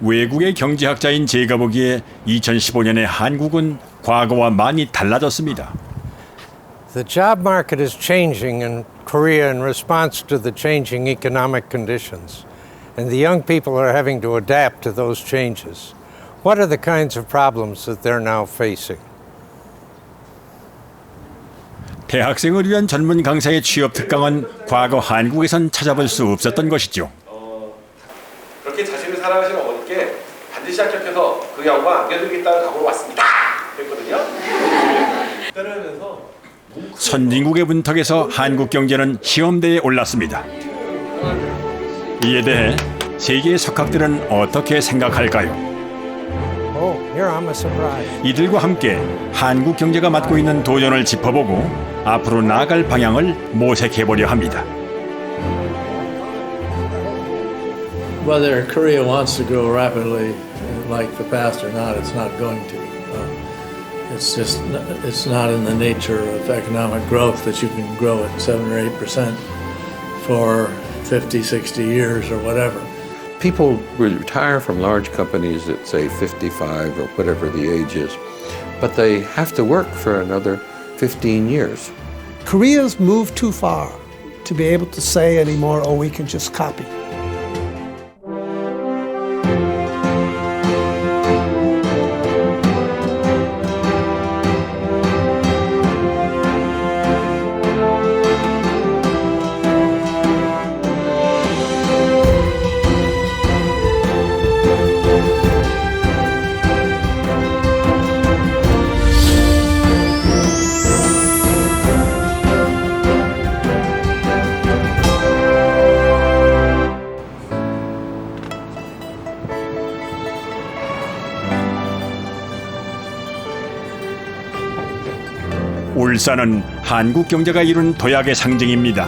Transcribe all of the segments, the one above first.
외국의 경제학자인 제가 보기에 2015년의 한국은 과거와 많이 달라졌습니다. The job market is changing in Korea in response to the changing economic conditions, and the young people are having to adapt to those changes. What are the kinds of problems that they're now facing? 대학생을 위한 전문 강사의 취업 특강은 과거 한국에선 찾아볼 수 없었던 것이죠. 그렇게 자신을 사랑하시는 어머니께 반드시 합격해서 그 양과 안겨드리겠다는 각오로 왔습니다. 그랬거든요. 따라하면서 선진국의 문턱에서 한국 경제는 시험대에 올랐습니다. 이에 대해 세계의 석학들은 어떻게 생각할까요? Oh, here I'm a surprise. 이들과 함께 한국 경제가 맞고 있는 도전을 짚어보고 앞으로 나아갈 방향을 모색해보려 합니다. Whether Korea wants to grow rapidly like the past or not, it's not going to. It's not in the nature of economic growth that you can grow at 7 or 8% for 50, 60 years or whatever. People retire from large companies at, say, 55 or whatever the age is, but they have to work for another 15 years. Korea's moved too far to be able to say anymore, oh, we can just copy. 울산은 한국 경제가 이룬 도약의 상징입니다.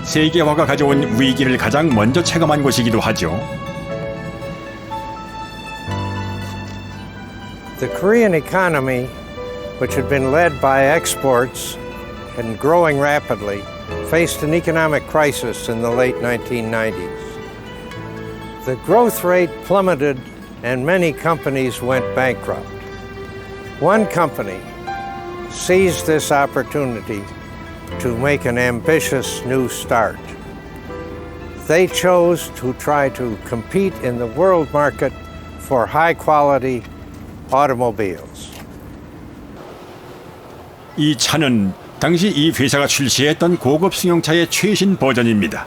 세계화가 가져온 위기를 가장 먼저 체감한 곳이기도 하죠. The Korean economy, which had been led by exports and growing rapidly, faced an economic crisis in the late 1990s. The growth rate plummeted and many companies went bankrupt. One company seized this opportunity to make an ambitious new start. They chose to try to compete in the world market for high-quality automobiles. 이 차는 당시 이 회사가 출시했던 고급 승용차의 최신 버전입니다.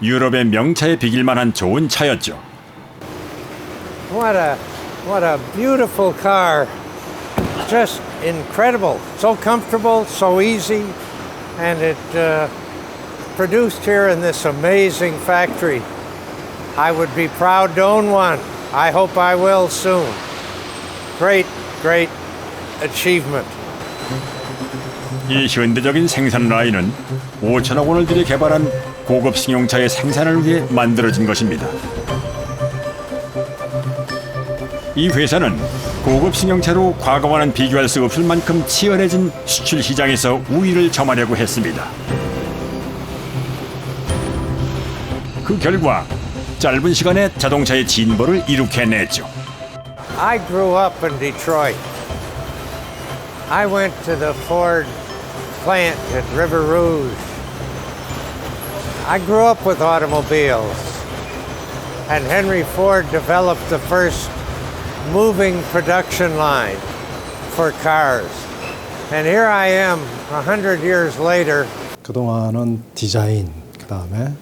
유럽의 명차에 비길 만한 좋은 차였죠. What a beautiful car. Just incredible. So comfortable, so easy, and it produced here in this amazing factory. I would be proud to own one. I hope I will soon. Great, great achievement. 이 현대적인 생산 라인은 5천억 원을 들여 개발한 고급 승용차의 생산을 위해 만들어진 것입니다. 이 회사는 고급 승용차로 과거와는 비교할 수 없을 만큼 치열해진 수출 시장에서 우위를 점하려고 했습니다. 그 결과 짧은 시간에 자동차의 진보를 이룩해냈죠. I grew up in Detroit. I went to the Ford plant at River Rouge. I grew up with automobiles. And Henry Ford developed the first moving production line for cars. And here I am, 100 years later. 그동안은 디자인, 그다음에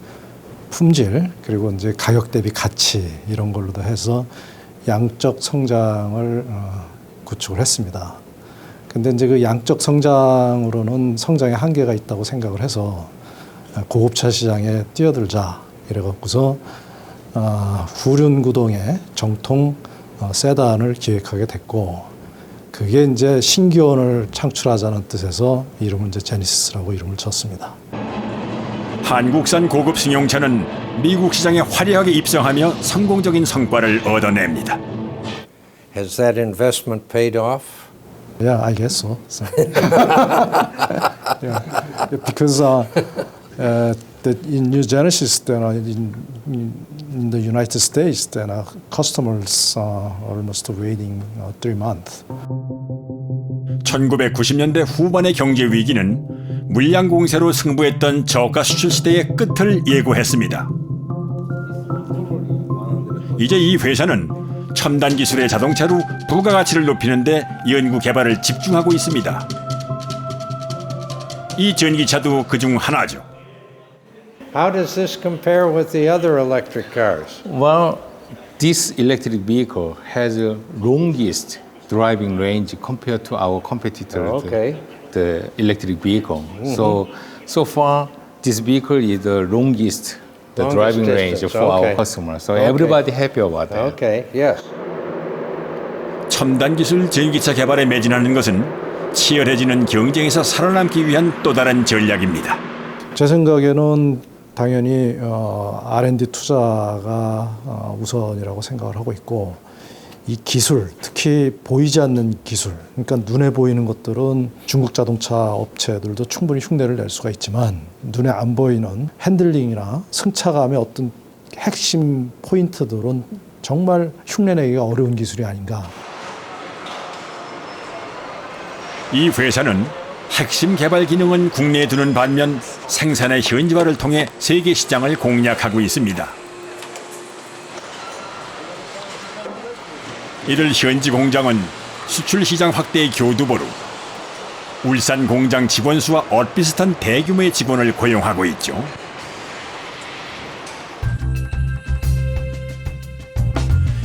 품질, 그리고 이제 가격 대비 가치 이런 걸로도 해서 양적 성장을 구축을 했습니다. 근데 이제 그 양적 성장으로는 성장의 한계가 있다고 생각을 해서 고급차 시장에 뛰어들자 이래갖고서 후륜구동의 정통 세단을 기획하게 됐고, 그게 이제 신기원을 창출하자는 뜻에서 이름은 이제 제니시스라고 이름을 졌습니다. 한국산 고급 승용차는 미국 시장에 화려하게 입성하며 성공적인 성과를 얻어냅니다. Has that investment paid off? Yeah, I guess so. Yeah. Because that in New Genesis 때나 in the United States 때나 customers almost waiting 3 months. 1990년대 후반의 경제 위기는 물량 공세로 승부했던 저가 수출 시대의 끝을 예고했습니다. 이제 이 회사는 첨단 기술의 자동차로 부가가치를 높이는 데 연구 개발을 집중하고 있습니다. 이 전기차도 그중 하나죠. How does this compare with the other electric cars? Well, this electric vehicle has the longest driving range compared to our competitor, Okay. the electric vehicle. So far, this vehicle is the longest driving range distance, for okay. our customers. So Okay. everybody happy about that. Okay, yes. 첨단 기술 전기차 개발에 매진하는 것은 치열해지는 경쟁에서 살아남기 위한 또 다른 전략입니다. 제 생각에는 당연히 R&D 투자가 우선이라고 생각을 하고 있고 이 기술, 특히 보이지 않는 기술, 그러니까 눈에 보이는 것들은 중국 자동차 업체들도 충분히 흉내를 낼 수가 있지만 눈에 안 보이는 핸들링이나 승차감의 어떤 핵심 포인트들은 정말 흉내내기가 어려운 기술이 아닌가. 이 회사는 핵심 개발 기능은 국내에 두는 반면 생산의 현지화를 통해 세계 시장을 공략하고 있습니다. 이를 현지 공장은 수출 시장 확대의 교두보로 울산 공장 직원 수와 엇비슷한 대규모의 직원을 고용하고 있죠.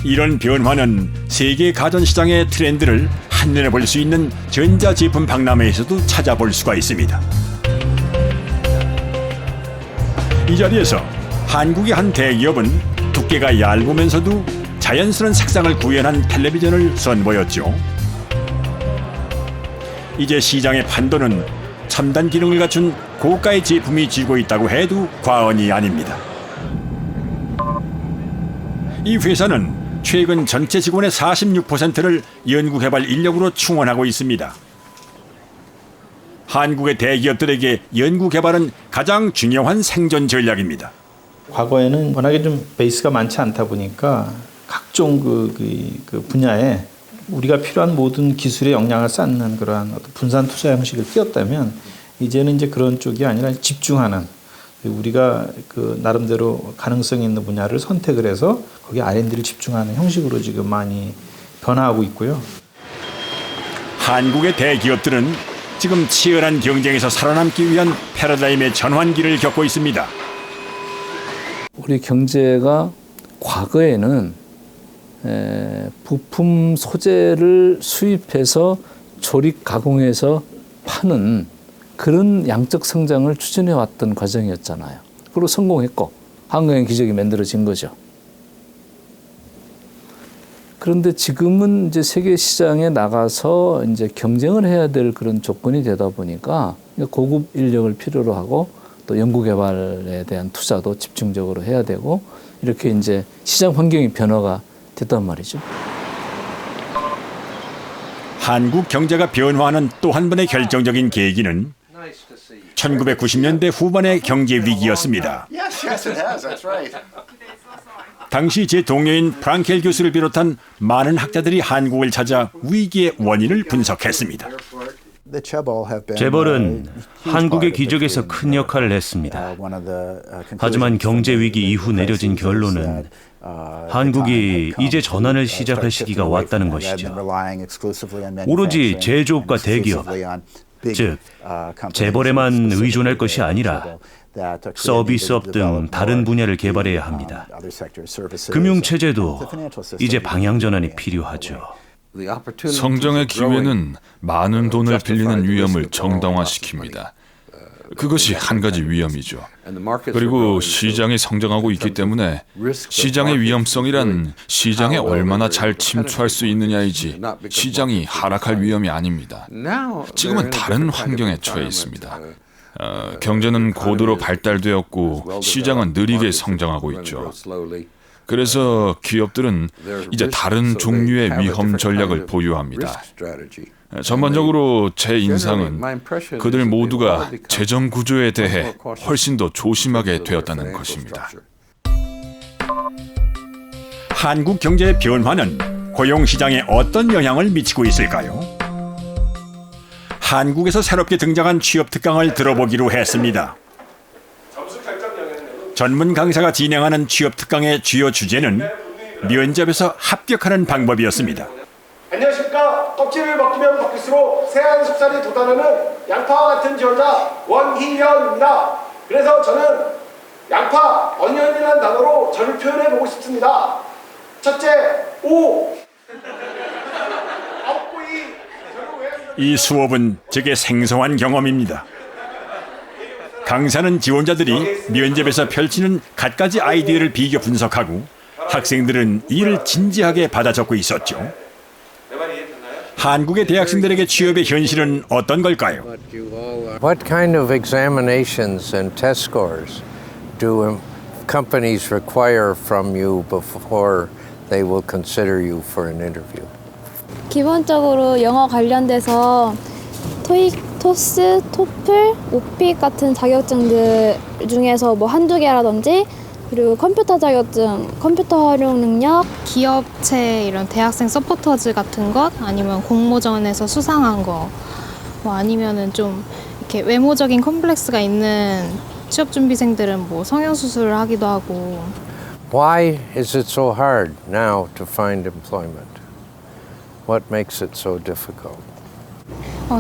이런 변화는 세계 가전시장의 트렌드를 한눈에 볼 수 있는 전자제품 박람회에서도 찾아볼 수가 있습니다. 이 자리에서 한국의 한 대기업은 두께가 얇으면서도 자연스러운 색상을 구현한 텔레비전을 선보였죠. 이제 시장의 판도는 첨단 기능을 갖춘 고가의 제품이 쥐고 있다고 해도 과언이 아닙니다. 이 회사는 최근 전체 직원의 46%를 연구개발 인력으로 충원하고 있습니다. 한국의 대기업들에게 연구개발은 가장 중요한 생존 전략입니다. 과거에는 워낙에 좀 베이스가 많지 않다 보니까 각종 그 분야에 우리가 필요한 모든 기술의 역량을 쌓는 그러한 어떤 분산 투자 형식을 띄었다면 이제는 이제 그런 쪽이 아니라 집중하는 우리가 그 나름대로 가능성이 있는 분야를 선택을 해서 거기에 R&D를 집중하는 형식으로 지금 많이 변화하고 있고요. 한국의 대기업들은 지금 치열한 경쟁에서 살아남기 위한 패러다임의 전환기를 겪고 있습니다. 우리 경제가 과거에는 부품 소재를 수입해서 조립 가공해서 파는 그런 양적 성장을 추진해 왔던 과정이었잖아요. 그리고 성공했고 한국의 기적이 만들어진 거죠. 그런데 지금은 이제 세계 시장에 나가서 이제 경쟁을 해야 될 그런 조건이 되다 보니까 고급 인력을 필요로 하고 또 연구 개발에 대한 투자도 집중적으로 해야 되고 이렇게 이제 시장 환경의 변화가 됐단 말이죠. 한국 경제가 변화하는 또 한 번의 결정적인 계기는 1990년대 후반의 경제 위기였습니다. 당시 제 동료인 프랑켈 교수를 비롯한 많은 학자들이 한국을 찾아 위기의 원인을 분석했습니다. 재벌은 한국의 기적에서 큰 역할을 했습니다. 하지만 경제 위기 이후 내려진 결론은 한국이 이제 전환을 시작할 시기가 왔다는 것이죠. 오로지 제조업과 대기업, 즉 재벌에만 의존할 것이 아니라 서비스업 등 다른 분야를 개발해야 합니다. 금융체제도 이제 방향 전환이 필요하죠. 성장의 기회는 많은 돈을 빌리는 위험을 정당화시킵니다. 그것이 한 가지 위험이죠. 그리고 시장이 성장하고 있기 때문에 시장의 위험성이란 시장에 얼마나 잘 침투할 수 있느냐이지 시장이 하락할 위험이 아닙니다. 지금은 다른 환경에 처해 있습니다. 경제는 고도로 발달되었고 시장은 느리게 성장하고 있죠. 그래서 기업들은 이제 다른 종류의 위험 전략을 보유합니다. 전반적으로 제 인상은 그들 모두가 재정 구조에 대해 훨씬 더 조심하게 되었다는 것입니다. 한국 경제의 변화는 고용 시장에 어떤 영향을 미치고 있을까요? 한국에서 새롭게 등장한 취업 특강을 들어보기로 했습니다. 전문 강사가 진행하는 취업 특강의 주요 주제는 면접에서 합격하는 방법이었습니다. 안녕하십니까. 껍질을 벗기면 벗길수록 새하얀 속살이 돋아나는 양파와 같은 지원자 원희연입니다. 그래서 저는 양파, 어니언이라는 단어로 저를 표현해 보고 싶습니다. 첫째, 오. 이 수업은 제게 생소한 경험입니다. 강사는 지원자들이 면접에서 펼치는 갖가지 아이디어를 비교 분석하고 학생들은 이를 진지하게 받아 적고 있었죠. 한국의 대학생들에게 취업의 현실은 어떤 걸까요? What kind of examinations and test scores do companies require from you before they will consider you for an interview? 기본적으로 영어 관련돼서 토익, 토스, 토플, 오픽 같은 자격증들 중에서 뭐 한두 개라든지 그리고 컴퓨터 자격증, 컴퓨터 활용 능력, 기업체 이런 대학생 서포터즈 같은 것 아니면 공모전에서 수상한 거 뭐 아니면은 좀 이렇게 외모적인 컴플렉스가 있는 취업 준비생들은 뭐 성형수술을 하기도 하고. Why is it so hard now to find employment? What makes it so difficult?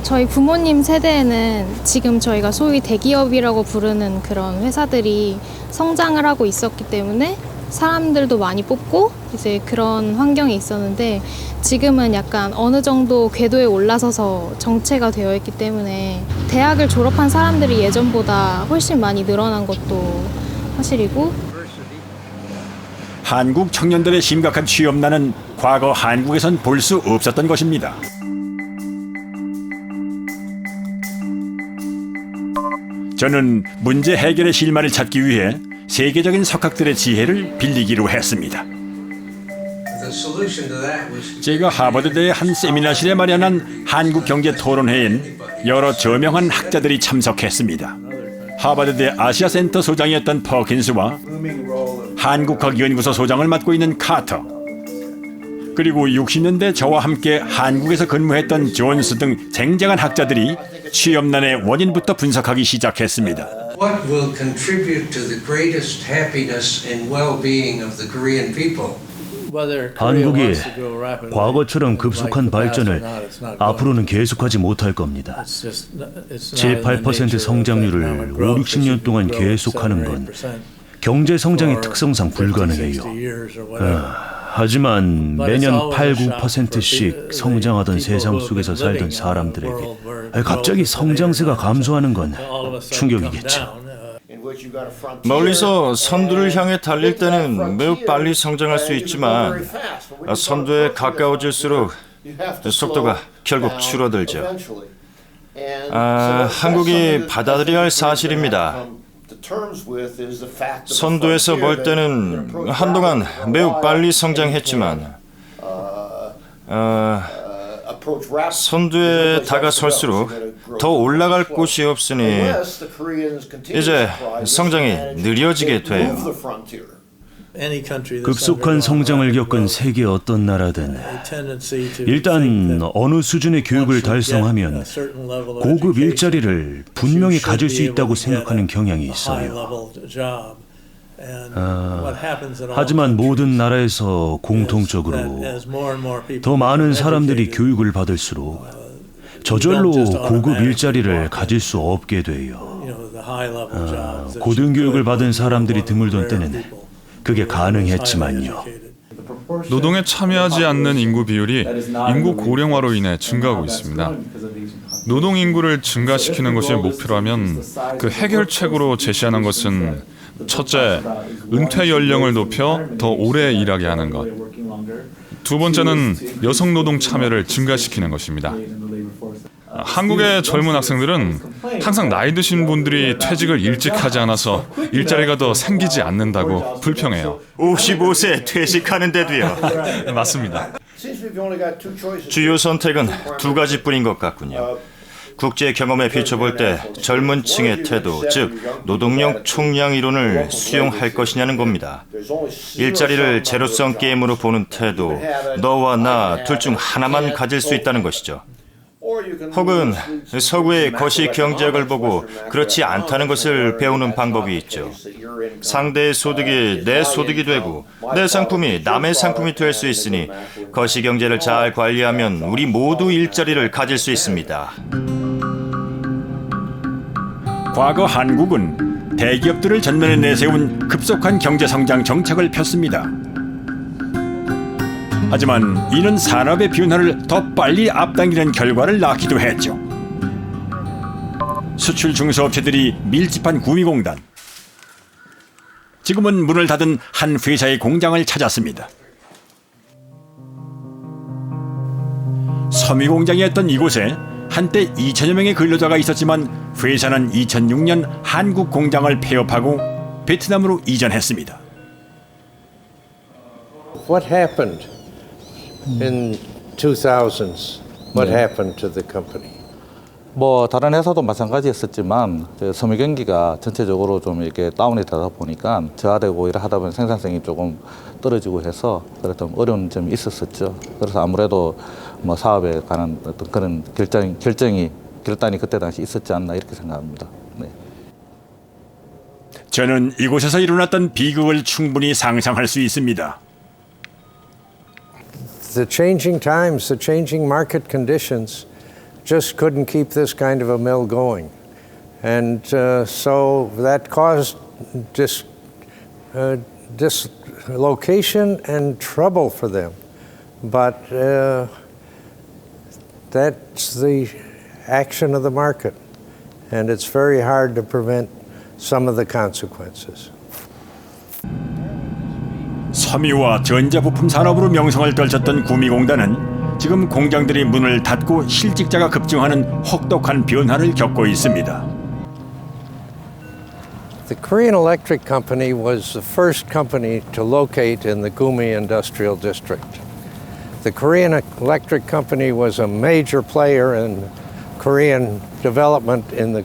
저희 부모님 세대에는 지금 저희가 소위 대기업이라고 부르는 그런 회사들이 성장을 하고 있었기 때문에 사람들도 많이 뽑고 이제 그런 환경이 있었는데 지금은 약간 어느 정도 궤도에 올라서서 정체가 되어 있기 때문에 대학을 졸업한 사람들이 예전보다 훨씬 많이 늘어난 것도 사실이고. 한국 청년들의 심각한 취업난은 과거 한국에선 볼 수 없었던 것입니다. 저는 문제 해결의 실마리를 찾기 위해 세계적인 석학들의 지혜를 빌리기로 했습니다. 제가 하버드대의 한 세미나실에 마련한 한국경제토론회엔 여러 저명한 학자들이 참석했습니다. 하버드대 아시아센터 소장이었던 퍼킨스와 한국학연구소 소장을 맡고 있는 카터, 그리고 60년대 저와 함께 한국에서 근무했던 존스 등 쟁쟁한 학자들이 취업난의 원인부터 분석하기 시작했습니다. What will contribute to the greatest happiness and well-being of the Korean people? 한국이 과거처럼 급속한 발전을 앞으로는 계속하지 못할 겁니다. 7, 8% 성장률을 5, 60년 동안 계속하는 건 경제 성장의 특성상 불가능해요. 하지만 매년 8, 9%씩 성장하던 세상 속에서 살던 사람들에게 갑자기 성장세가 감소하는 건 충격이겠죠. 멀리서 선두를 향해 달릴 때는 매우 빨리 성장할 수 있지만 선두에 가까워질수록 속도가 결국 줄어들죠. 한국이 받아들여야 할 사실입니다. 선두에서 볼 때는 한동안 매우 빨리 성장했지만 선두에 다가설수록 더 올라갈 곳이 없으니 이제 성장이 느려지게 돼요. 급속한 성장을 겪은 세계 어떤 나라든 일단 어느 수준의 교육을 달성하면 고급 일자리를 분명히 가질 수 있다고 생각하는 경향이 있어요. 하지만 모든 나라에서 공통적으로 더 많은 사람들이 교육을 받을수록 저절로 고급 일자리를 가질 수 없게 돼요. 고등교육을 받은 사람들이 드물던 때는 그게 가능했지만요. 노동에 참여하지 않는 인구 비율이 인구 고령화로 인해 증가하고 있습니다. 노동 인구를 증가시키는 것이 목표라면 그 해결책으로 제시하는 것은 첫째, 은퇴 연령을 높여 더 오래 일하게 하는 것. 두 번째는 여성 노동 참여를 증가시키는 것입니다. 한국의 젊은 학생들은 항상 나이 드신 분들이 퇴직을 일찍 하지 않아서 일자리가 더 생기지 않는다고 불평해요. 55세 퇴직하는데도요. 맞습니다. 주요 선택은 두 가지뿐인 것 같군요. 국제 경험에 비춰볼 때 젊은 층의 태도, 즉 노동력 총량 이론을 수용할 것이냐는 겁니다. 일자리를 제로섬 게임으로 보는 태도, 너와 나 둘 중 하나만 가질 수 있다는 것이죠. 혹은 서구의 거시 경제학을 보고 그렇지 않다는 것을 배우는 방법이 있죠. 상대의 소득이 내 소득이 되고 내 상품이 남의 상품이 될 수 있으니 거시 경제를 잘 관리하면 우리 모두 일자리를 가질 수 있습니다. 과거 한국은 대기업들을 전면에 내세운 급속한 경제성장 정책을 폈습니다. 하지만 이는 산업의 변화를 더 빨리 앞당기는 결과를 낳기도 했죠. 수출 중소업체들이 밀집한 구미공단. 지금은 문을 닫은 한 회사의 공장을 찾았습니다. 섬유공장이었던 이곳에 한때 2천여 명의 근로자가 있었지만 회사는 2006년 한국 공장을 폐업하고 베트남으로 이전했습니다. What happened in 2000s? What happened to the company? 뭐 다른 회사도 마찬가지였었지만 섬유 경기가 전체적으로 좀 이렇게 다운이 되다 보니까 저하되고 일을 하다 보니 생산성이 조금 떨어지고 해서 그랬던 어려운 점이 있었었죠. 그래서 아무래도 뭐 사업에 관한 어떤 그런 결단이 그때 당시 있었지 않나 이렇게 생각합니다. 네. 저는 이곳에서 일어났던 비극을 충분히 상상할 수 있습니다. The changing times, the changing market conditions just couldn't keep this kind of a mill going. And so that caused dislocation and trouble for them. But that's the action of the market. And it's very hard to prevent some of the consequences. 섬유와 전자부품 산업으로 명성을 떨쳤던 구미공단은 지금 공장들이 문을 닫고 실직자가 급증하는 혹독한 변화를 겪고 있습니다. The Korean Electric Company was the first company to locate in the Gumi Industrial District. The Korean Electric Company was a major player in Korean development in the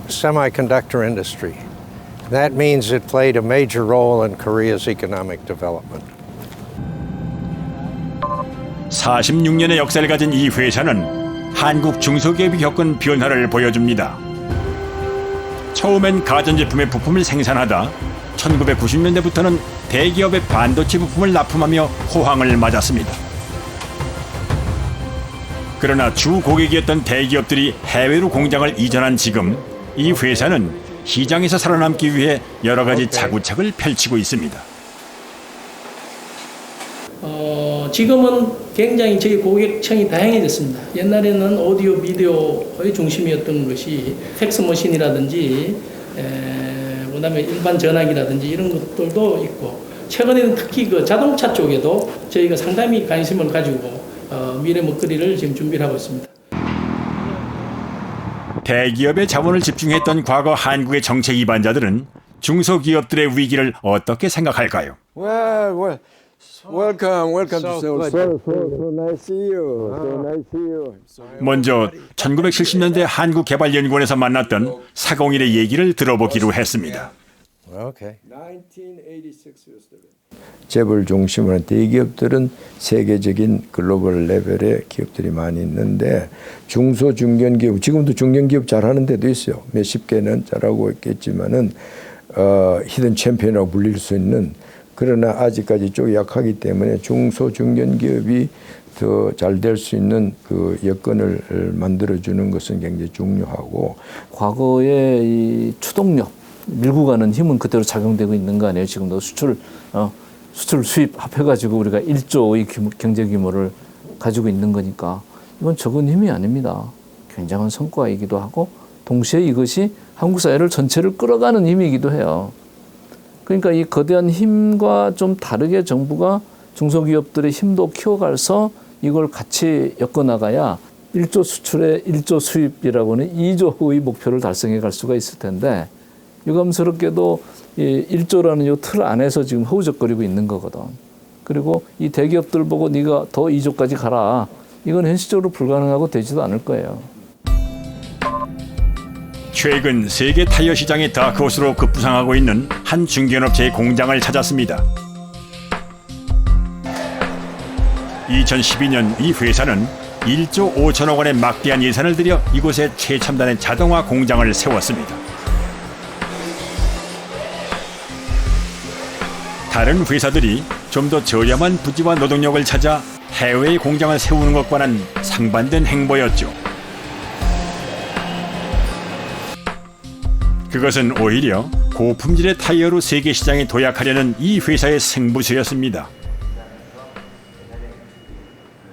semiconductor industry. That means it played a major role in Korea's economic development. 46년의 역사를 가진 이 회사는 한국 중소기업이 겪은 변화를 보여줍니다. 처음엔 가전제품의 부품을 생산하다 1990년대부터는 대기업의 반도체 부품을 납품하며 호황을 맞았습니다. 그러나 주 고객이었던 대기업들이 해외로 공장을 이전한 지금 이 회사는 시장에서 살아남기 위해 여러 가지 자구책을 펼치고 있습니다. 지금은 굉장히 저희 고객층이 다양해졌습니다. 옛날에는 오디오 비디오의 중심이었던 것이 팩스머신이라든지 그다음에 일반 전화기라든지 이런 것들도 있고 최근에는 특히 그 자동차 쪽에도 저희가 상당히 관심을 가지고 미래 먹거리를 지금 준비를 하고 있습니다. 대기업의 자본을 집중했던 과거 한국의 정책 이반자들은 중소기업들의 위기를 어떻게 생각할까요? Well, welcome to Seoul. So nice to see you. So nice to see you. 먼저 1970년대 한국개발연구원에서 만났던 사공일의 얘기를 들어보기로 했습니다. 재벌 중심으로 한 대기업들은 세계적인 글로벌 레벨의 기업들이 많이 있는데 중소 중견기업 지금도 중견기업 잘하는 데도 있어요. 몇십 개는 잘하고 있겠지만은 히든 챔피언이라고 불릴 수 있는 그러나 아직까지 좀 약하기 때문에 중소 중견기업이 더 잘 될 수 있는 그 여건을 만들어주는 것은 굉장히 중요하고 과거의 이 추동력 밀고 가는 힘은 그대로 작용되고 있는 거 아니에요? 지금도 수출 수입 합해가지고 우리가 1조의 경제 규모를 가지고 있는 거니까 이건 적은 힘이 아닙니다. 굉장한 성과이기도 하고 동시에 이것이 한국 사회를 전체를 끌어가는 힘이기도 해요. 그러니까 이 거대한 힘과 좀 다르게 정부가 중소기업들의 힘도 키워가서 이걸 같이 엮어나가야 1조 수출에 1조 수입이라고는 2조의 목표를 달성해 갈 수가 있을 텐데 유감스럽게도 이 1조라는 이 틀 안에서 지금 허우적거리고 있는 거거든. 그리고 이 대기업들 보고 네가 더 2조까지 가라. 이건 현실적으로 불가능하고 되지도 않을 거예요. 최근 세계 타이어 시장의 다크호스로 급부상하고 있는 한 중견업체의 공장을 찾았습니다. 2012년 이 회사는 1조 5천억 원의 막대한 예산을 들여 이곳에 최첨단의 자동화 공장을 세웠습니다. 다른 회사들이 좀 더 저렴한 부지와 노동력을 찾아 해외에 공장을 세우는 것과는 상반된 행보였죠. 그것은 오히려 고품질의 타이어로 세계 시장에 도약하려는 이 회사의 승부수였습니다.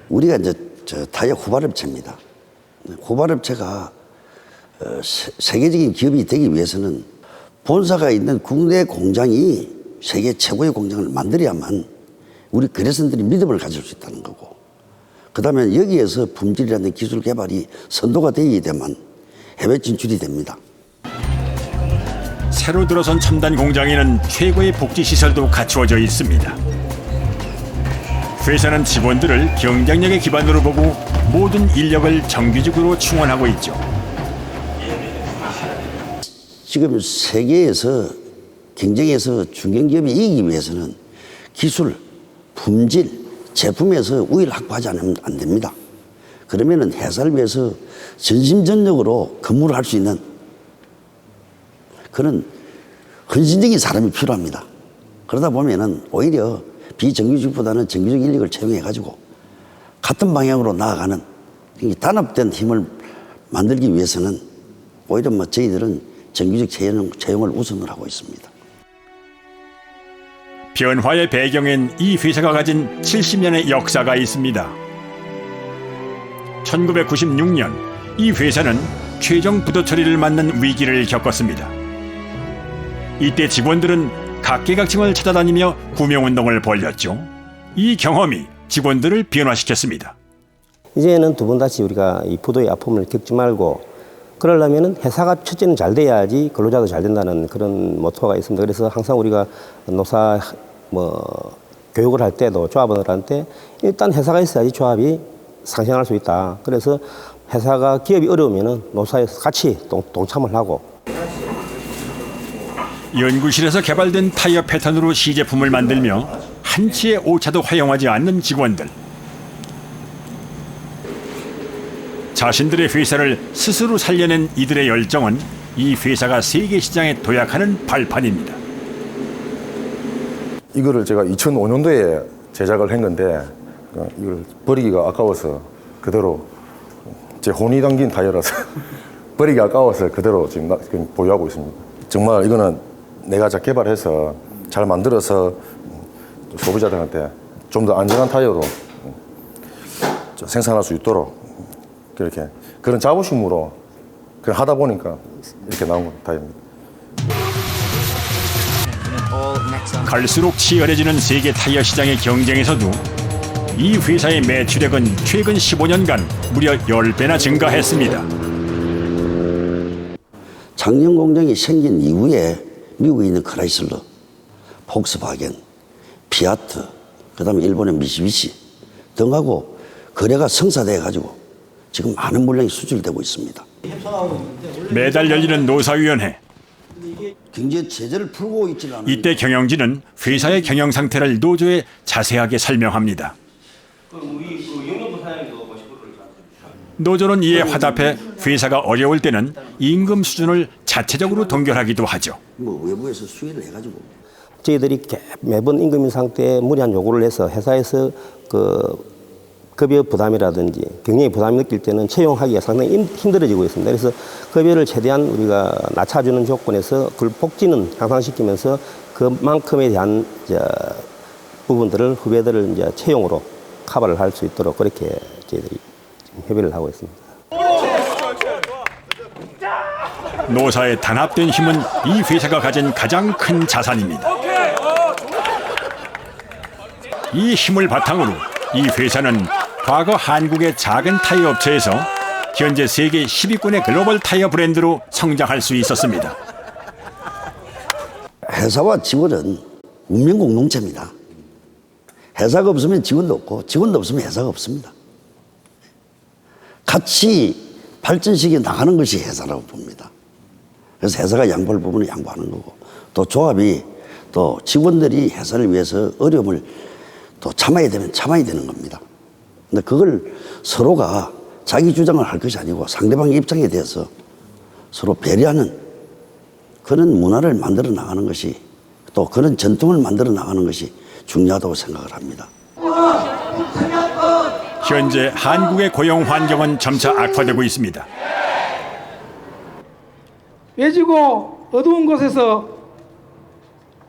우리가 이제 타이어 후발업체입니다. 후발업체가 세계적인 기업이 되기 위해서는 본사가 있는 국내 공장이 세계 최고의 공장을 만들어야만 우리 거래선들이 믿음을 가질 수 있다는 거고, 그 다음에 여기에서 품질이라는 기술 개발이 선도가 되어야 되면 해외 진출이 됩니다. 새로 들어선 첨단 공장에는 최고의 복지 시설도 갖추어져 있습니다. 회사는 직원들을 경쟁력의 기반으로 보고 모든 인력을 정규직으로 충원하고 있죠. 지금 세계에서 경쟁에서 중견기업이 이기기 위해서는 기술, 품질, 제품에서 우위를 확보하지 않으면 안 됩니다. 그러면은 회사를 위해서 전심전력으로 근무를 할 수 있는 그런 헌신적인 사람이 필요합니다. 그러다 보면은 오히려 비정규직보다는 정규직 인력을 채용해가지고 같은 방향으로 나아가는 단합된 힘을 만들기 위해서는 오히려 저희들은 정규직 채용을 우선을 하고 있습니다. 변화의 배경엔 이 회사가 가진 70년의 역사가 있습니다. 1996년 이 회사는 최종 부도 처리를 맞는 위기를 겪었습니다. 이때 직원들은 각계각층을 찾아다니며 구명운동을 벌였죠. 이 경험이 직원들을 변화시켰습니다. 이제는 두 번 다시 우리가 이 부도의 아픔을 겪지 말고 그러려면 회사가 첫째는 잘 돼야지 근로자도 잘 된다는 그런 모토가 있습니다. 그래서 항상 우리가 노사 교육을 할 때도 조합원을 할 때 일단 회사가 있어야지 조합이 상생할 수 있다. 그래서 회사가 기업이 어려우면 노사에서 같이 동참을 하고. 연구실에서 개발된 타이어 패턴으로 시제품을 만들며 한치의 오차도 허용하지 않는 직원들. 자신들의 회사를 스스로 살려낸 이들의 열정은 이 회사가 세계 시장에 도약하는 발판입니다. 이거를 제가 2005년도에 제작을 했는데 이걸 버리기가 아까워서 그대로 제 혼이 담긴 타이어라서 버리기 아까워서 그대로 지금 보유하고 있습니다. 정말 이거는 내가 잘 개발해서 잘 만들어서 소비자들한테 좀 더 안전한 타이어로 생산할 수 있도록 그렇게 그런 자부심으로 하다 보니까 이렇게 나온 타이어입니다. 갈수록 치열해지는 세계 타이어 시장의 경쟁에서도 이 회사의 매출액은 최근 15년간 무려 10배나 증가했습니다. 장년 공장이 생긴 이후에 미국에 있는 크라이슬러, 폭스바겐, 피아트, 그다음에 일본의 미쓰비시 등하고 거래가 성사돼가지고 지금 많은 물량이 수출되고 있습니다. 매달 열리는 노사위원회. 경제 제재를 풀고 있지는 않아요. 이때 경영진은 회사의 경영 상태를 노조에 자세하게 설명합니다. 노조는 이에 화답해 회사가 어려울 때는 임금 수준을 자체적으로 동결하기도 하죠. 외부에서 수혜를 해가지고 저희들이 매번 임금 인상 때 무리한 요구를 해서 회사에서 급여 부담이라든지 경영의 부담이 느낄 때는 채용하기가 상당히 힘들어지고 있습니다. 그래서 급여를 최대한 우리가 낮춰주는 조건에서 그 복지는 향상시키면서 그만큼에 대한 부분들을 후배들을 이제 채용으로 커버를 할 수 있도록 그렇게 저희들이 협의를 하고 있습니다. 노사의 단합된 힘은 이 회사가 가진 가장 큰 자산입니다. 이 힘을 바탕으로 이 회사는 과거 한국의 작은 타이어 업체에서 현재 세계 10위권의 글로벌 타이어 브랜드로 성장할 수 있었습니다. 회사와 직원은 운명 공동체입니다. 회사가 없으면 직원도 없고 직원도 없으면 회사가 없습니다. 같이 발전시켜 나가는 것이 회사라고 봅니다. 그래서 회사가 양보할 부분은 양보하는 거고 또 조합이 또 직원들이 회사를 위해서 어려움을 또 참아야 되면 참아야 되는 겁니다. 근데 그걸 서로가 자기 주장을 할 것이 아니고 상대방의 입장에 대해서 서로 배려하는 그런 문화를 만들어 나가는 것이 또 그런 전통을 만들어 나가는 것이 중요하다고 생각을 합니다. 현재 한국의 고용 환경은 점차 악화되고 있습니다. 외지고 어두운 곳에서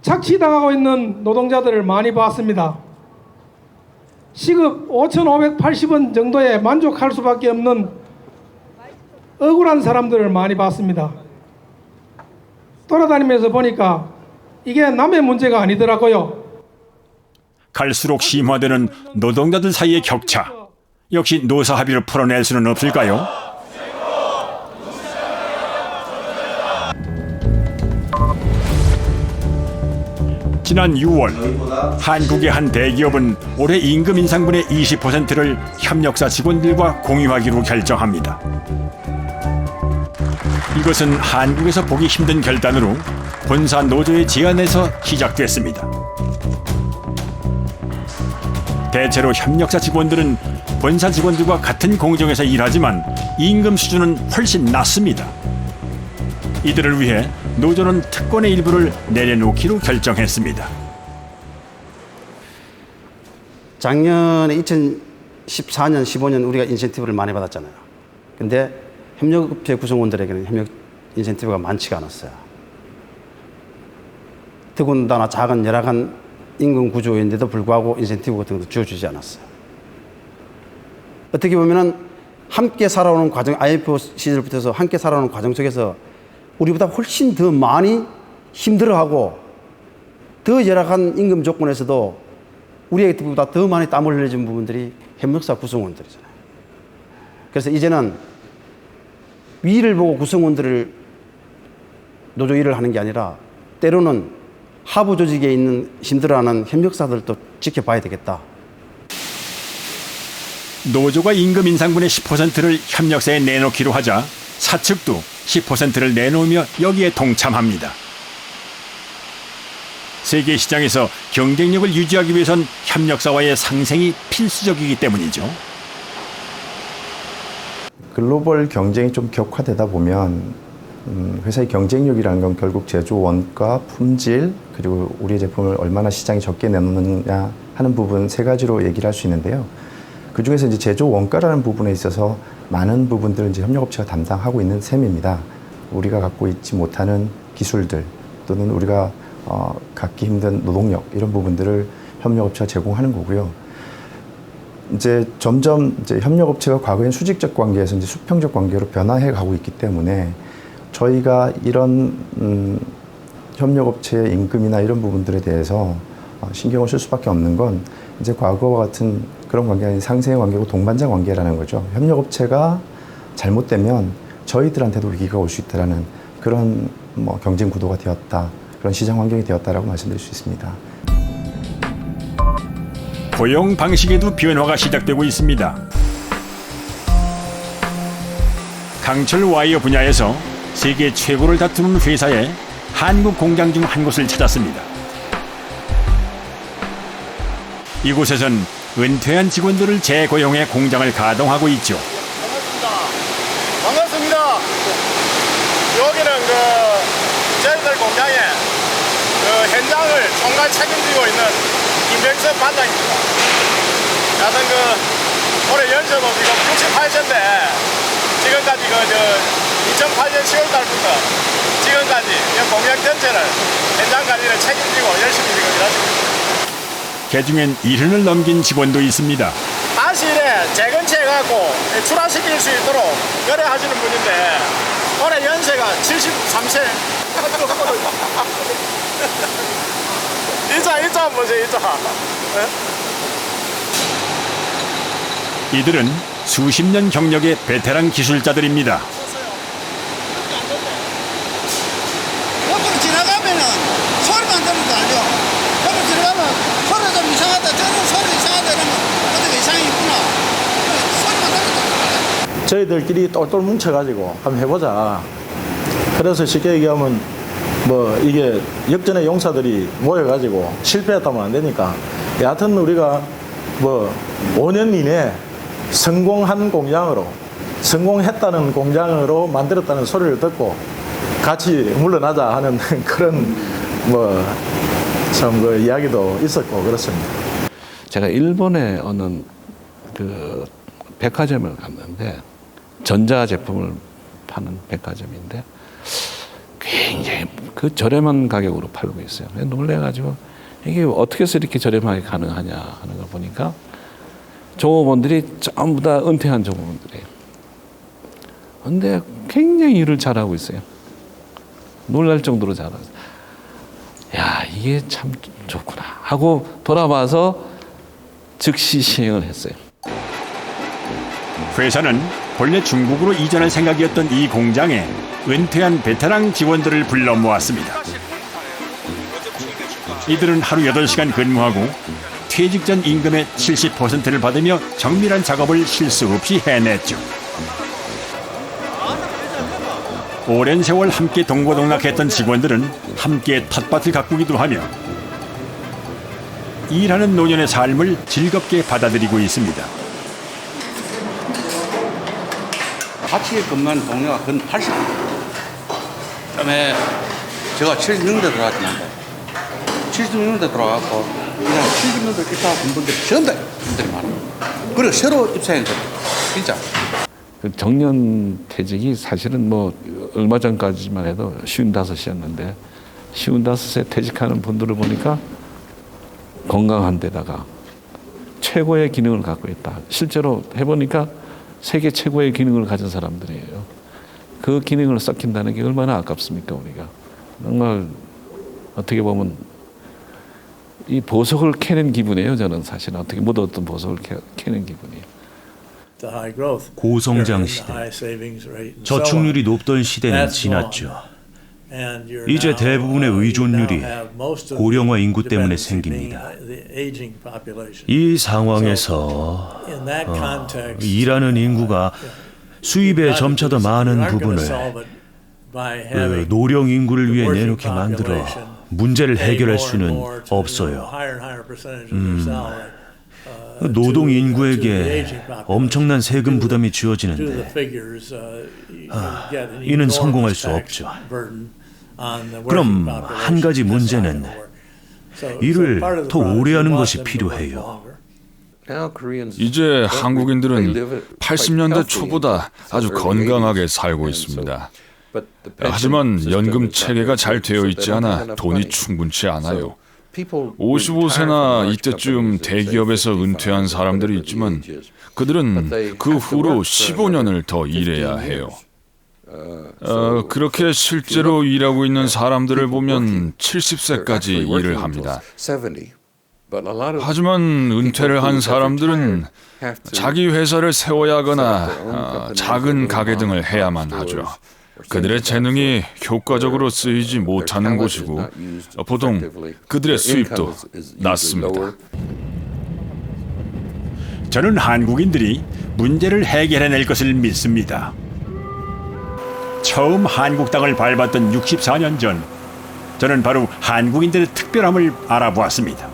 착취당하고 있는 노동자들을 많이 봤습니다. 시급 5,580원 정도에 만족할 수밖에 없는 억울한 사람들을 많이 봤습니다. 돌아다니면서 보니까 이게 남의 문제가 아니더라고요. 갈수록 심화되는 노동자들 사이의 격차. 역시 노사 합의를 풀어낼 수는 없을까요? 지난 6월 한국의 한 대기업은 올해 임금 인상분의 20%를 협력사 직원들과 공유하기로 결정합니다. 이것은 한국에서 보기 힘든 결단으로 본사 노조의 제안에서 시작됐습니다. 대체로 협력사 직원들은 본사 직원들과 같은 공정에서 일하지만 임금 수준은 훨씬 낮습니다. 이들을 위해 노조는 특권의 일부를 내려놓기로 결정했습니다. 작년에 2014년, 15년 우리가 인센티브를 많이 받았잖아요. 근데 협력업체 구성원들에게는 협력 인센티브가 많지가 않았어요. 더군다나 작은 열악한 임금 구조인데도 불구하고 인센티브 같은 것도 지어주지 않았어요. 어떻게 보면은 함께 살아오는 과정, IMF 시절부터 함께 살아오는 과정 속에서 우리보다 훨씬 더 많이 힘들어하고 더 열악한 임금 조건에서도 우리보다 더 많이 땀을 흘려준 부분들이 협력사 구성원들이잖아요. 그래서 이제는 위를 보고 구성원들을 노조 일을 하는 게 아니라 때로는 하부 조직에 있는 힘들어하는 협력사들도 지켜봐야 되겠다. 노조가 임금 인상분의 10%를 협력사에 내놓기로 하자 사측도 10%를 내놓으며 여기에 동참합니다. 세계 시장에서 경쟁력을 유지하기 위해선 협력사와의 상생이 필수적이기 때문이죠. 글로벌 경쟁이 좀 격화되다 보면 회사의 경쟁력이라는 건 결국 제조 원가, 품질, 그리고 우리의 제품을 얼마나 시장에 적게 내놓느냐 하는 부분 세 가지로 얘기를 할 수 있는데요. 그중에서 이제 제조 원가라는 부분에 있어서 많은 부분들을 이제 협력업체가 담당하고 있는 셈입니다. 우리가 갖고 있지 못하는 기술들 또는 우리가 갖기 힘든 노동력 이런 부분들을 협력업체가 제공하는 거고요. 이제 점점 이제 협력업체가 과거엔 수직적 관계에서 이제 수평적 관계로 변화해 가고 있기 때문에 저희가 이런 협력업체의 임금이나 이런 부분들에 대해서 신경을 쓸 수밖에 없는 건 이제 과거와 같은 그런 관계가 아닌 상생의 관계고 동반자 관계라는 거죠. 협력업체가 잘못되면 저희들한테도 위기가 올 수 있다라는 그런 경쟁 구도가 되었다, 그런 시장 환경이 되었다라고 말씀드릴 수 있습니다. 고용 방식에도 변화가 시작되고 있습니다. 강철 와이어 분야에서 세계 최고를 다투는 회사에 한국 공장 중 한 곳을 찾았습니다. 이곳에선 은퇴한 직원들을 재고용해 공장을 가동하고 있죠. 반갑습니다. 여기는 저희들 공장의 현장을 총괄 책임지고 있는 김병섭 반장입니다. 저는 올해 연세도 지금 68세인데 지금까지 2008년 10월 달부터 지금까지 공장 전체를 현장 관리를 책임지고 열심히 지금 일하시고 있습니다. 개중엔 1년을 넘긴 직원도 있습니다. 안실에 재건체해갖고 출하시킬 수 있도록 열애하시는 분인데 올해 연세가 73세. 인사 한번 보세요, 인사. 이들은 수십 년 경력의 베테랑 기술자들입니다. 옆으로 지나가면은 소리만 들어도 알려. 옆으로 지나가면 소리 좀 이상하다. 저는 소리 저희들끼리 똘똘 뭉쳐가지고 한번 해보자. 그래서 쉽게 얘기하면 뭐 이게 역전의 용사들이 모여가지고 실패했다면 안 되니까 여하튼 우리가 뭐 5년 이내에 성공했다는 공장으로 만들었다는 소리를 듣고 같이 물러나자 하는 그런 뭐 참 그 이야기도 있었고 그렇습니다. 제가 일본의 어느 그 백화점을 갔는데 전자 제품을 파는 백화점인데 굉장히 그 저렴한 가격으로 팔고 있어요. 놀래가지고 이게 어떻게 해서 이렇게 저렴하게 가능하냐 하는 걸 보니까 종업원들이 전부 다 은퇴한 종업원들이에요. 근데 굉장히 일을 잘하고 있어요. 놀랄 정도로 잘하고 있어요. 야, 이게 참 좋구나 하고 돌아와서 즉시 시행을 했어요. 회사는 본래 중국으로 이전할 생각이었던 이 공장에 은퇴한 베테랑 직원들을 불러 모았습니다. 이들은 하루 8시간 근무하고 퇴직 전 임금의 70%를 받으며 정밀한 작업을 실수 없이 해냈죠. 오랜 세월 함께 동고동락했던 직원들은 함께 텃밭을 가꾸기도 하며 일하는 노년의 삶을 즐겁게 받아들이고 있습니다. 같이 근무한 동료가 근 80. 그다음에 제가 76년대 들어갔는데 76년대 들어가고 그냥 70년대 입사한 분들이 전부 다 분들이 많아요. 그리고 새로 입사한 분들 진짜. 그 정년 퇴직이 사실은 뭐 얼마 전까지만 해도 55이었는데 55세 퇴직하는 분들을 보니까 건강한 데다가 최고의 기능을 갖고 있다. 실제로 해보니까 세계 최고의 기능을 가진 사람들이에요. 그 기능을 썩힌다는 게 얼마나 아깝습니까, 우리가. 정말 어떻게 보면 이 보석을 캐는 기분이에요, 저는 사실. 어떻게 묻었던 보석을 캐는 기분이에요. 고성장 시대, 저축률이 높던 시대는 지났죠. 이제 대부분의 의존율이 고령화 인구 때문에 생깁니다. 이 상황에서 일하는 인구가 수입에 점차 더 많은 부분을 노령 인구를 위해 내놓게 만들어 문제를 해결할 수는 없어요. 노동 인구에게 엄청난 세금 부담이 주어지는데 이는 성공할 수 없죠. 그럼 한 가지 문제는 일을 더 오래 하는 것이 필요해요. 이제 한국인들은 80년대 초보다 아주 건강하게 살고 있습니다. 하지만 연금 체계가 잘 되어 있지 않아 돈이 충분치 않아요. 55세나 이때쯤 대기업에서 은퇴한 사람들이 있지만 그들은 그 후로 15년을 더 일해야 해요. 그렇게 실제로 일하고 있는 사람들을 보면 70세까지 일을 합니다. 하지만 은퇴를 한 사람들은 자기 회사를 세워야 하거나 작은 가게 등을 해야만 하죠. 그들의 재능이 효과적으로 쓰이지 못하는 곳이고 보통 그들의 수입도 낮습니다. 저는 한국인들이 문제를 해결해낼 것을 믿습니다. 처음 한국 땅을 밟았던 64년 전, 저는 바로 한국인들의 특별함을 알아보았습니다.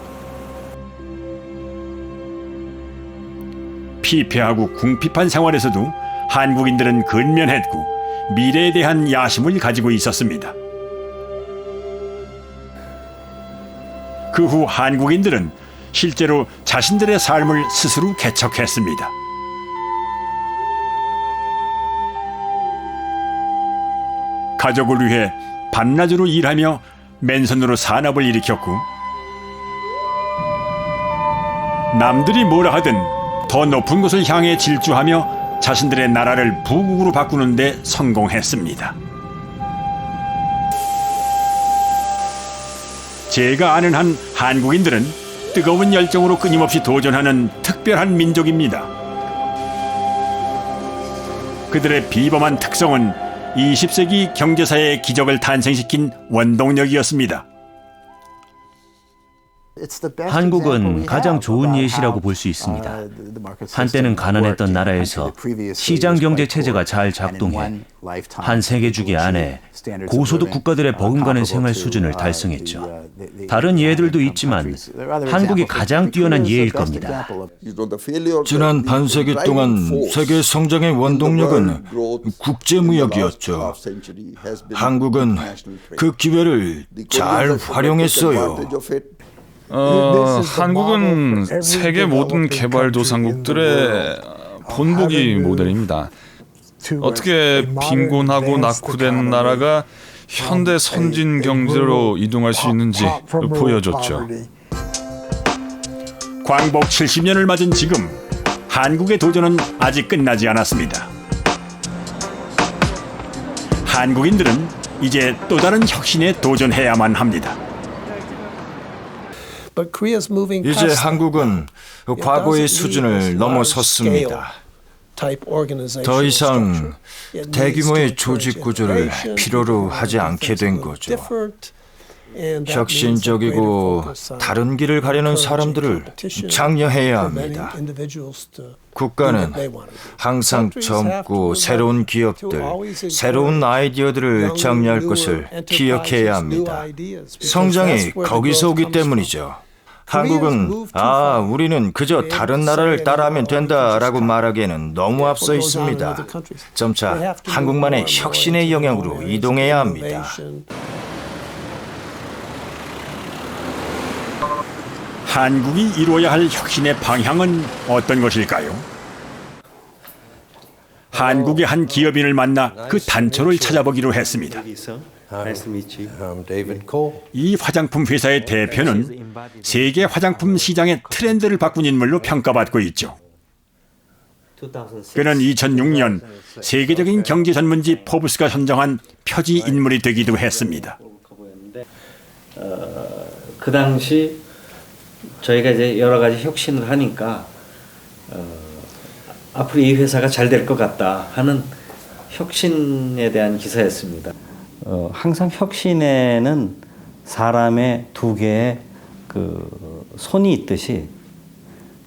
피폐하고 궁핍한 생활에서도 한국인들은 근면했고 미래에 대한 야심을 가지고 있었습니다. 그 후 한국인들은 실제로 자신들의 삶을 스스로 개척했습니다. 가족을 위해 밤낮으로 일하며 맨손으로 산업을 일으켰고 남들이 뭐라 하든 더 높은 곳을 향해 질주하며 자신들의 나라를 부국으로 바꾸는 데 성공했습니다. 제가 아는 한 한국인들은 뜨거운 열정으로 끊임없이 도전하는 특별한 민족입니다. 그들의 비범한 특성은 20세기 경제사의 기적을 탄생시킨 원동력이었습니다. 한국은 가장 좋은 예시라고 볼 수 있습니다. 한때는 가난했던 나라에서 시장 경제 체제가 잘 작동해 한 세계주기 안에 고소득 국가들의 버금가는 생활 수준을 달성했죠. 다른 예들도 있지만 한국이 가장 뛰어난 예일 겁니다. 지난 반세기 동안 세계 성장의 원동력은 국제무역이었죠. 한국은 그 기회를 잘 활용했어요. 한국은 세계 모든 개발도상국들의 본보기 모델입니다. 어떻게 빈곤하고 낙후된 나라가 현대 선진 경제로 이동할 수 있는지 보여줬죠. 광복 70년을 맞은 지금 한국의 도전은 아직 끝나지 않았습니다. 한국인들은 이제 또 다른 혁신에 도전해야만 합니다. 이제 한국은 과거의 수준을 넘어섰습니다. 더 이상 대규모의 조직 구조를 필요로 하지 않게 된 거죠. 혁신적이고 다른 길을 가려는 사람들을 장려해야 합니다. 국가는 항상 젊고 새로운 기업들, 새로운 아이디어들을 장려할 것을 기억해야 합니다. 성장이 거기서 오기 때문이죠. 한국은 우리는 그저 다른 나라를 따라하면 된다라고 말하기에는 너무 앞서 있습니다. 점차 한국만의 혁신의 영향으로 이동해야 합니다. 한국이 이루어야 할 혁신의 방향은 어떤 것일까요? 한국의 한 기업인을 만나 그 단초를 찾아보기로 했습니다. 이 화장품 회사의 대표는 세계 화장품 시장의 트렌드를 바꾼 인물로 평가받고 있죠. 그는 2006년 세계적인 경제 전문지 포브스가 선정한 표지 인물이 되기도 했습니다. 그 당시 저희가 이제 여러 가지 혁신을 하니까 앞으로 이 회사가 잘 될 것 같다 하는 혁신에 대한 기사였습니다. 항상 혁신에는 사람의 두 개의 그 손이 있듯이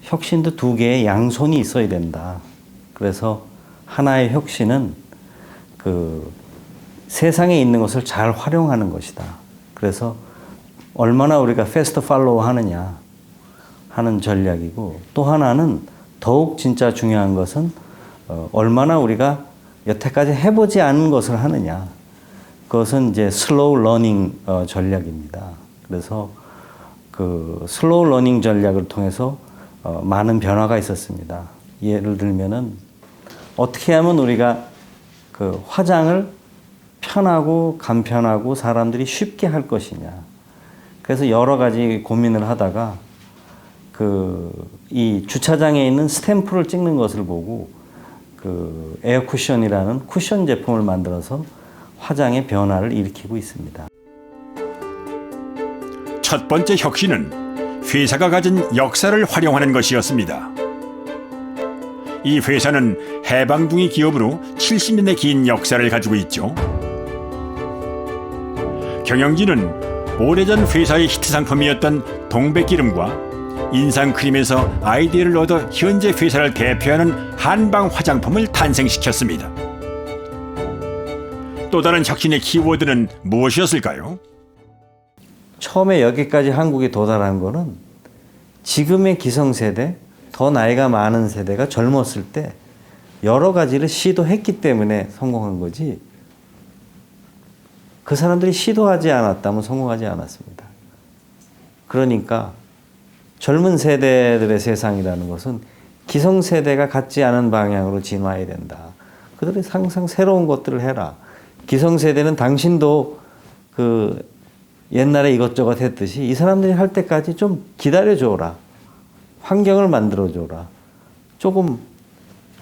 혁신도 두 개의 양손이 있어야 된다. 그래서 하나의 혁신은 그 세상에 있는 것을 잘 활용하는 것이다. 그래서 얼마나 우리가 패스트 팔로우 하느냐 하는 전략이고, 또 하나는 더욱 진짜 중요한 것은 얼마나 우리가 여태까지 해보지 않은 것을 하느냐. 그것은 이제 슬로우 러닝 전략입니다. 그래서 그 슬로우 러닝 전략을 통해서 많은 변화가 있었습니다. 예를 들면은 어떻게 하면 우리가 그 화장을 편하고 간편하고 사람들이 쉽게 할 것이냐. 그래서 여러 가지 고민을 하다가 이 주차장에 있는 스탬프를 찍는 것을 보고 그 에어 쿠션이라는 쿠션 제품을 만들어서 화장의 변화를 일으키고 있습니다. 첫 번째 혁신은 회사가 가진 역사를 활용하는 것이었습니다. 이 회사는 해방둥이 기업으로 70년의 긴 역사를 가지고 있죠. 경영진은 오래전 회사의 히트 상품이었던 동백기름과 인상크림에서 아이디어를 얻어 현재 회사를 대표하는 한방 화장품을 탄생시켰습니다. 또 다른 혁신의 키워드는 무엇이었을까요? 처음에 여기까지 한국이 도달한 거는 지금의 기성세대, 더 나이가 많은 세대가 젊었을 때 여러 가지를 시도했기 때문에 성공한 거지, 그 사람들이 시도하지 않았다면 성공하지 않았습니다. 그러니까 젊은 세대들의 세상이라는 것은 기성세대가 갖지 않은 방향으로 진화해야 된다. 그들이 항상 새로운 것들을 해라. 기성세대는 당신도 그 옛날에 이것저것 했듯이 이 사람들이 할 때까지 좀 기다려줘라. 환경을 만들어줘라. 조금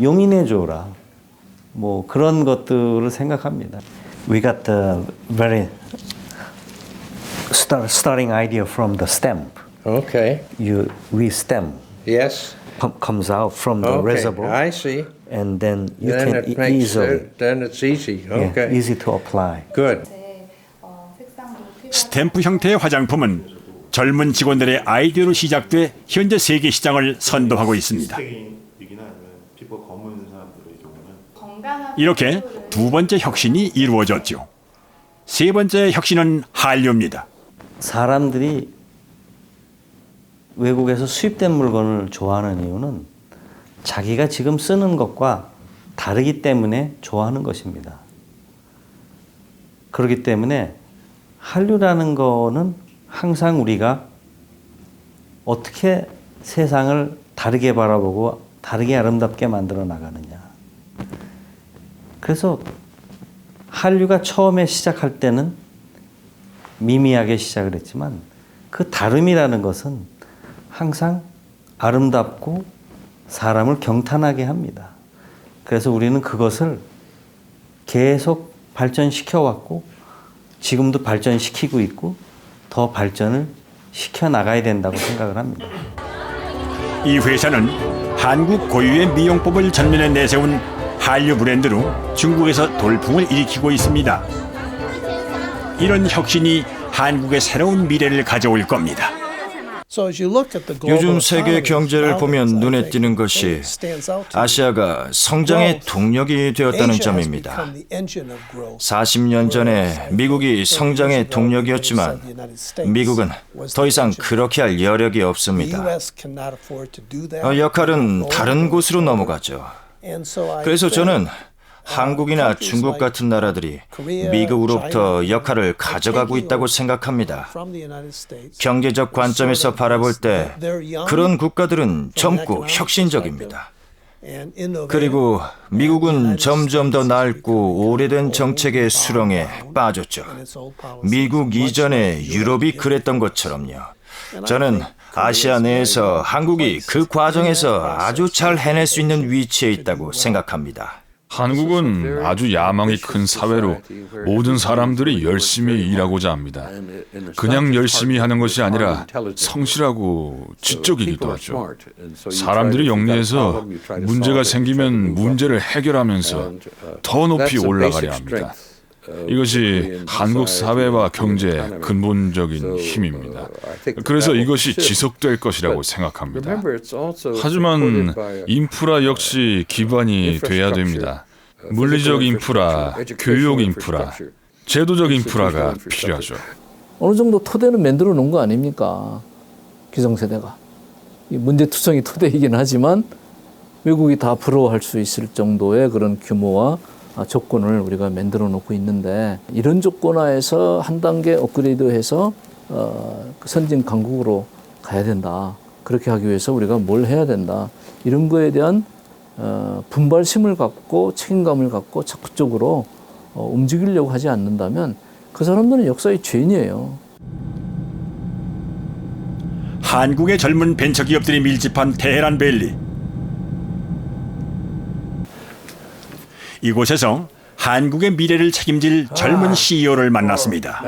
용인해줘라. 뭐 그런 것들을 생각합니다. We got the very starting idea from the stem. Okay. We stem. Yes. Comes out from the reservoir. I see. And then you Then can it makes easily. then it's easy. Okay. Yeah, easy to apply. Good. 스탬프 형태의 화장품은 젊은 직원들의 아이디어로 시작돼 현재 세계 시장을 선도하고 있습니다. 이렇게 두 번째 혁신이 이루어졌죠. 세 번째 혁신은 한류입니다. 사람들이 외국에서 수입된 물건을 좋아하는 이유는 자기가 지금 쓰는 것과 다르기 때문에 좋아하는 것입니다. 그렇기 때문에 한류라는 거는 항상 우리가 어떻게 세상을 다르게 바라보고 다르게 아름답게 만들어 나가느냐. 그래서 한류가 처음에 시작할 때는 미미하게 시작을 했지만 그 다름이라는 것은 항상 아름답고 사람을 경탄하게 합니다. 그래서 우리는 그것을 계속 발전시켜 왔고 지금도 발전시키고 있고 더 발전을 시켜 나가야 된다고 생각을 합니다. 이 회사는 한국 고유의 미용법을 전면에 내세운 한류 브랜드로 중국에서 돌풍을 일으키고 있습니다. 이런 혁신이 한국의 새로운 미래를 가져올 겁니다. 요즘 세계 경제를 보면 눈에 띄는 것이 아시아가 성장의 동력이 되었다는 점입니다. 40년 전에 미국이 성장의 동력이었지만 미국은 더 이상 그렇게 할 여력이 없습니다. 역할은 다른 곳으로 넘어가죠. 그래서 저는 한국이나 중국 같은 나라들이 미국으로부터 역할을 가져가고 있다고 생각합니다. 경제적 관점에서 바라볼 때 그런 국가들은 젊고 혁신적입니다. 그리고 미국은 점점 더 낡고 오래된 정책의 수렁에 빠졌죠. 미국 이전에 유럽이 그랬던 것처럼요. 저는 아시아 내에서 한국이 그 과정에서 아주 잘 해낼 수 있는 위치에 있다고 생각합니다. 한국은 아주 야망이 큰 사회로 모든 사람들이 열심히 일하고자 합니다. 그냥 열심히 하는 것이 아니라 성실하고 지적이기도 하죠. 사람들이 영리해서 문제가 생기면 문제를 해결하면서 더 높이 올라가려 합니다. 이것이 한국 사회와 경제의 근본적인 힘입니다. 그래서 이것이 지속될 것이라고 생각합니다. 하지만 인프라 역시 기반이 돼야 됩니다. 물리적 인프라, 교육 인프라, 제도적 인프라가 필요하죠. 어느 정도 토대는 만들어 놓은 거 아닙니까? 기성세대가. 문제투성이 토대이긴 하지만 외국이 다 부러워할 수 있을 정도의 그런 규모와 조건을 우리가 만들어 놓고 있는데 이런 조건 하에서 한 단계 업그레이드해서 선진 강국으로 가야 된다. 그렇게 하기 위해서 우리가 뭘 해야 된다. 이런 거에 대한 분발심을 갖고 책임감을 갖고 적극적으로 움직이려고 하지 않는다면 그 사람들은 역사의 죄인이에요. 한국의 젊은 벤처기업들이 밀집한 테헤란밸리. 이곳에서 한국의 미래를 책임질 젊은 CEO를 만났습니다.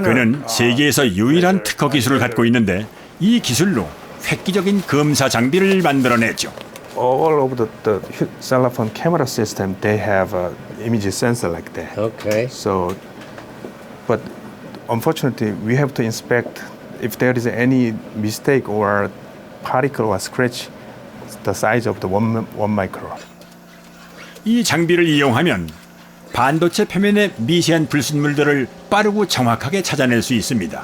그는 세계에서 유일한 특허 기술을 갖고 있는데 이 기술로 획기적인 검사 장비를 만들어냈죠. All over the cell phone camera system, they have a image sensor like that. Okay. So, but unfortunately, we have to inspect if there is any mistake or particle or scratch. The size of the one micron. 이 장비를 이용하면 반도체 표면의 미세한 불순물들을 빠르고 정확하게 찾아낼 수 있습니다.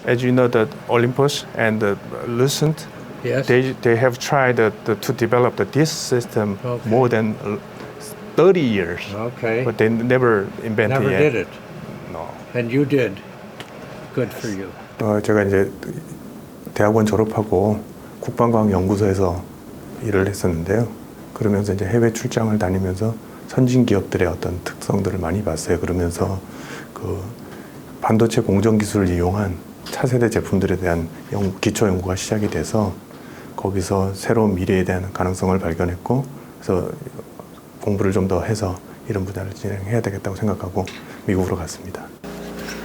As you know, the Olympus and the Lucent, yes. they have tried to develop this system more than 30 years. Okay. But they never invented Never yet. did it. No. And you did. Good for you. 제가 이제 대학원 졸업하고 국방과학연구소에서 일을 했었는데요. 그러면서 이제 해외 출장을 다니면서 선진 기업들의 어떤 특성들을 많이 봤어요. 그러면서 그 반도체 공정 기술을 이용한 차세대 제품들에 대한 기초 연구가 시작이 돼서 거기서 새로운 미래에 대한 가능성을 발견했고, 그래서 공부를 좀 더 해서 이런 분야를 진행해야 되겠다고 생각하고 미국으로 갔습니다.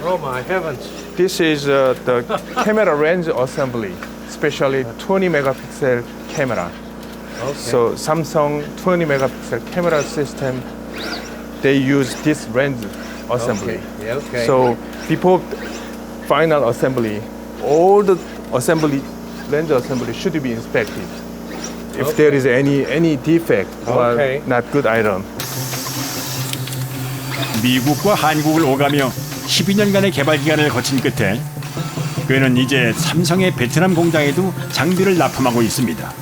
Oh my heavens. This is the camera lens assembly. Especially 20 megapixel camera. Okay. So Samsung 20 megapixel camera system, they use this lens assembly. Okay. Yeah, okay. So before final assembly, all the assembly, render assembly should be inspected. If there is any defect or Okay. not good item. 미국과 한국을 오가며 12년간의 개발 기간을 거친 끝에 그는 이제 삼성의 베트남 공장에도 장비를 납품하고 있습니다.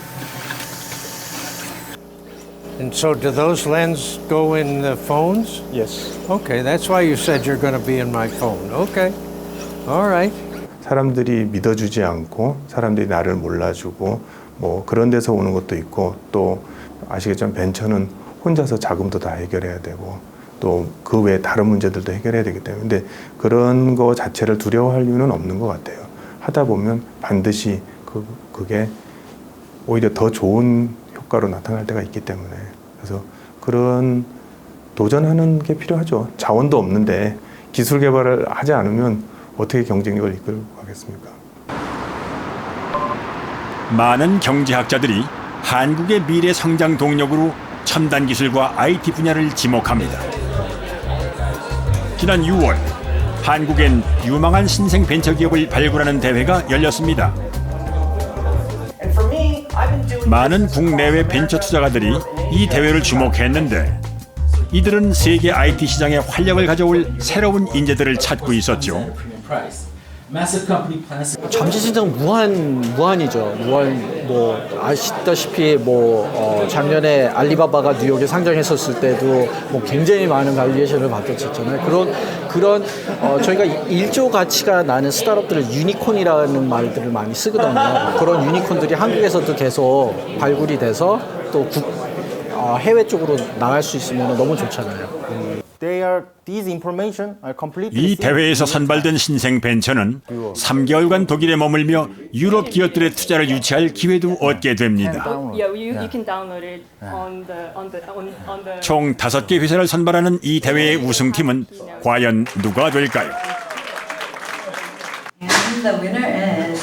And so do those lenses go in the phones? Yes. Okay, that's why you said you're going to be in my phone. Okay. All right. 사람들이 믿어주지 않고 사람들이 나를 몰라주고 뭐 그런 데서 오는 것도 있고 또 아시겠지만 벤처는 혼자서 자금도 다 해결해야 되고 또 그 외에 다른 문제들도 해결해야 되기 때문에 근데 그런 거 자체를 두려워할 이유는 없는 것 같아요. 하다 보면 반드시 그게 오히려 더 좋은 효과로 나타날 때가 있기 때문에 그래서 그런 도전하는 게 필요하죠. 자원도 없는데 기술 개발을 하지 않으면 어떻게 경쟁력을 이끌고 가겠습니까? 많은 경제학자들이 한국의 미래 성장 동력으로 첨단 기술과 IT 분야를 지목합니다. 지난 6월 한국엔 유망한 신생 벤처기업을 발굴하는 대회가 열렸습니다. 많은 국내외 벤처 투자가들이 이 대회를 주목했는데 이들은 세계 IT 시장에 활력을 가져올 새로운 인재들을 찾고 있었죠. 잠시 시장 무한이죠. 뭐 아시다시피 작년에 알리바바가 뉴욕에 상장했었을 때도 뭐 굉장히 많은 밸류에이션을 받았었잖아요. 그런 저희가 1조 가치가 나는 스타트업들을 유니콘이라는 말들을 많이 쓰거든요. 그런 유니콘들이 한국에서도 계속 발굴이 돼서 또 해외 쪽으로 나갈 수 있으면 너무 좋잖아요. 이 대회에서 선발된 신생 벤처는 3개월간 독일에 머물며 유럽 기업들의 투자를 유치할 기회도 얻게 됩니다. 총 5개 회사를 선발하는 이 대회의 우승팀은 과연 누가 될까요? And the winner is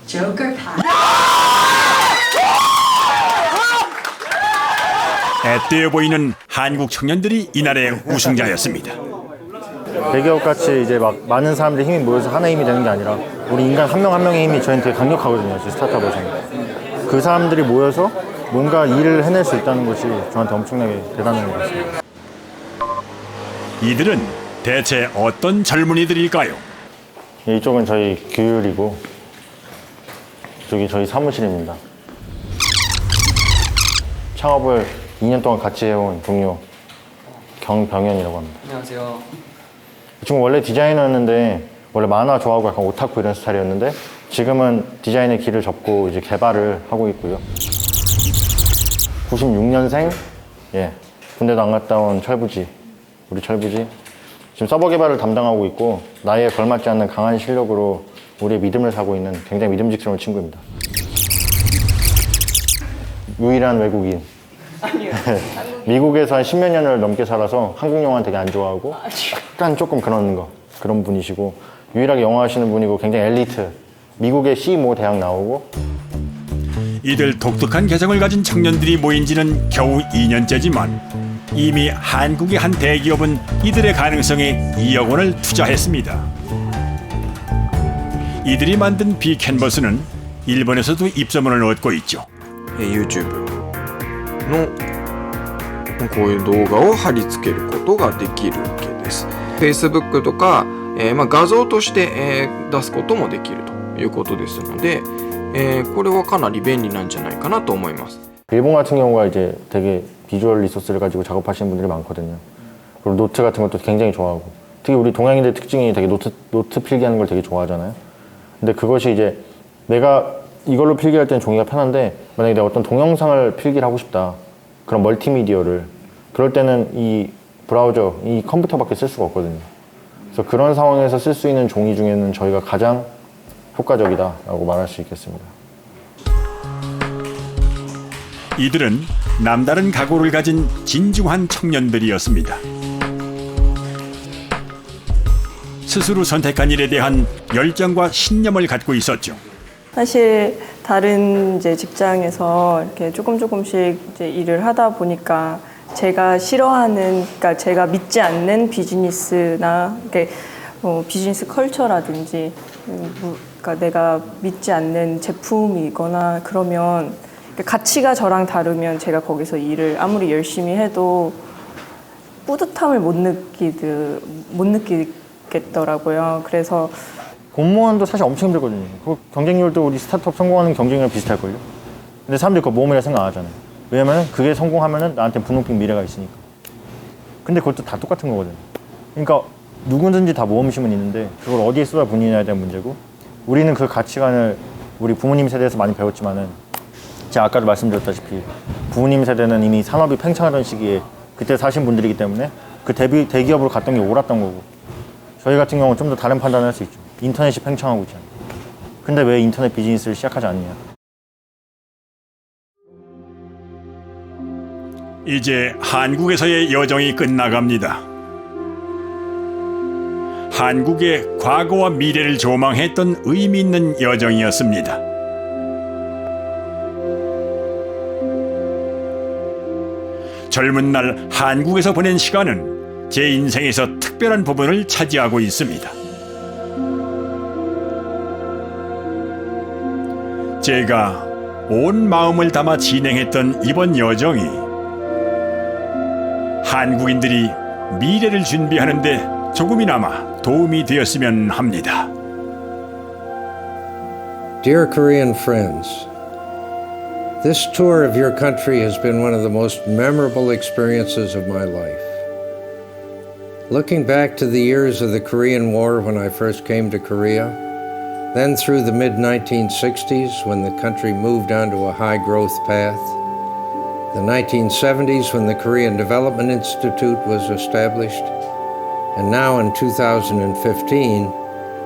Joker Pack. 애때어 보이는 한국 청년들이 이날의 우승자였습니다. 대기업 같이 이제 막 많은 사람들의 힘이 모여서 하나의 힘이 되는 게 아니라 우리 인간 한 명 한 명의 힘이 저희는 되게 강력하거든요. 스타트업에서는. 그 사람들이 모여서 뭔가 일을 해낼 수 있다는 것이 저한테 엄청나게 대단한 것 같습니다. 이들은 대체 어떤 젊은이들일까요? 이쪽은 저희 규율이고 이쪽이 저희 사무실입니다. 창업을 2년 동안 같이 해온 동료 경병현이라고 합니다. 안녕하세요. 이 친구 원래 디자이너였는데 원래 만화 좋아하고 약간 오타쿠 이런 스타일이었는데 지금은 디자인의 길을 접고 이제 개발을 하고 있고요. 96년생, 군대도 안 갔다 온 철부지, 우리 철부지. 지금 서버 개발을 담당하고 있고 나이에 걸맞지 않는 강한 실력으로 우리의 믿음을 사고 있는 굉장히 믿음직스러운 친구입니다. 유일한 외국인. 아니요. 미국에서 한 10몇 년을 넘게 살아서 한국 영화는 되게 안 좋아하고 약간 조금 그런 분이시고 유일하게 영화 하시는 분이고 굉장히 엘리트. 미국의 C.모 대학 나오고. 이들 독특한 개성을 가진 청년들이 모인 지는 겨우 2년째지만 이미 한국의 한 대기업은 이들의 가능성에 2억 원을 투자했습니다. 이들이 만든 B캔버스는 일본에서도 입소문을 얻고 있죠. YouTube のこういう動画を貼り付けることができるわけです。Facebook とか、画像として、出すこともできるということですので、これはかなり便利なんじゃないかなと思います。 일본 같은 경우가 이제 되게 비주얼 리소스를 가지고 작업하시는 분들이 많거든요. 그리고 노트 같은 것도 굉장히 좋아하고 특히 우리 동양인들 특징이 되게 노트 필기하는 걸 되게 좋아하잖아요. 근데 그것이 이제 내가 이걸로 필기할 때는 종이가 편한데 만약에 내가 어떤 동영상을 필기를 하고 싶다. 그런 멀티미디어를 그럴 때는 이 브라우저, 이 컴퓨터밖에 쓸 수가 없거든요. 그래서 그런 상황에서 쓸 수 있는 종이 중에는 저희가 가장 효과적이다라고 말할 수 있겠습니다. 이들은 남다른 각오를 가진 진중한 청년들이었습니다. 스스로 선택한 일에 대한 열정과 신념을 갖고 있었죠. 사실 다른 이제 직장에서 이렇게 조금씩 이제 일을 하다 보니까 제가 싫어하는, 그러니까 제가 믿지 않는 비즈니스나 비즈니스 컬처라든지, 그러니까 내가 믿지 않는 제품이거나 그러면 가치가 저랑 다르면 제가 거기서 일을 아무리 열심히 해도 뿌듯함을 못 느끼겠더라고요. 그래서 공무원도 사실 엄청 힘들거든요. 그 경쟁률도 우리 스타트업 성공하는 경쟁률 비슷할걸요. 근데 사람들이 그거 모험이라 생각 안 하잖아요. 왜냐면 그게 성공하면은 나한테 분홍빛 미래가 있으니까. 근데 그것도 다 똑같은 거거든요. 그러니까 누구든지 다 모험심은 있는데 그걸 어디에 쏟아붓느냐에 대한 문제고, 우리는 그 가치관을 우리 부모님 세대에서 많이 배웠지만은, 제가 아까도 말씀드렸다시피 부모님 세대는 이미 산업이 팽창하던 시기에 그때 사신 분들이기 때문에 그 대기업으로 갔던 게 옳았던 거고, 저희 같은 경우는 좀 더 다른 판단을 할 수 있죠. 인터넷이 팽창하고 있잖아요. 근데 왜 인터넷 비즈니스를 시작하지 않느냐. 이제 한국에서의 여정이 끝나갑니다. 한국의 과거와 미래를 조망했던 의미 있는 여정이었습니다. 젊은 날 한국에서 보낸 시간은 제 인생에서 특별한 부분을 차지하고 있습니다. 제가 온 마음을 담아 진행했던 이번 여정이 한국인들이 미래를 준비하는데 조금이나마 도움이 되었으면 합니다. Dear Korean friends, this tour of your country has been one of the most memorable experiences of my life. Looking back to the years of the Korean War when I first came to Korea, then through the mid-1960s when the country moved onto a high-growth path, the 1970s when the Korean Development Institute was established, and now in 2015,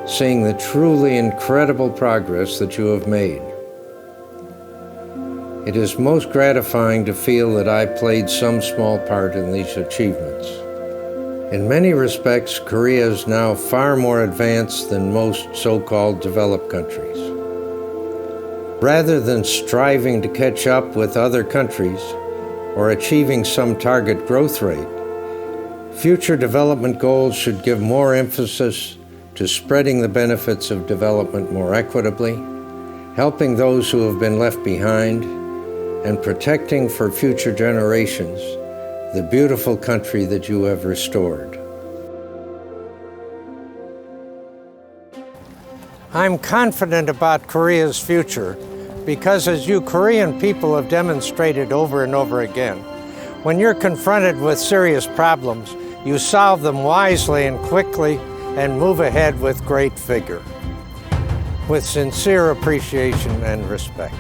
seeing the truly incredible progress that you have made. It is most gratifying to feel that I played some small part in these achievements. In many respects, Korea is now far more advanced than most so-called developed countries. Rather than striving to catch up with other countries or achieving some target growth rate, future development goals should give more emphasis to spreading the benefits of development more equitably, helping those who have been left behind, and protecting for future generations the beautiful country that you have restored. I'm confident about Korea's future because, as you Korean people have demonstrated over and over again, when you're confronted with serious problems, you solve them wisely and quickly and move ahead with great vigor. With sincere appreciation and respect.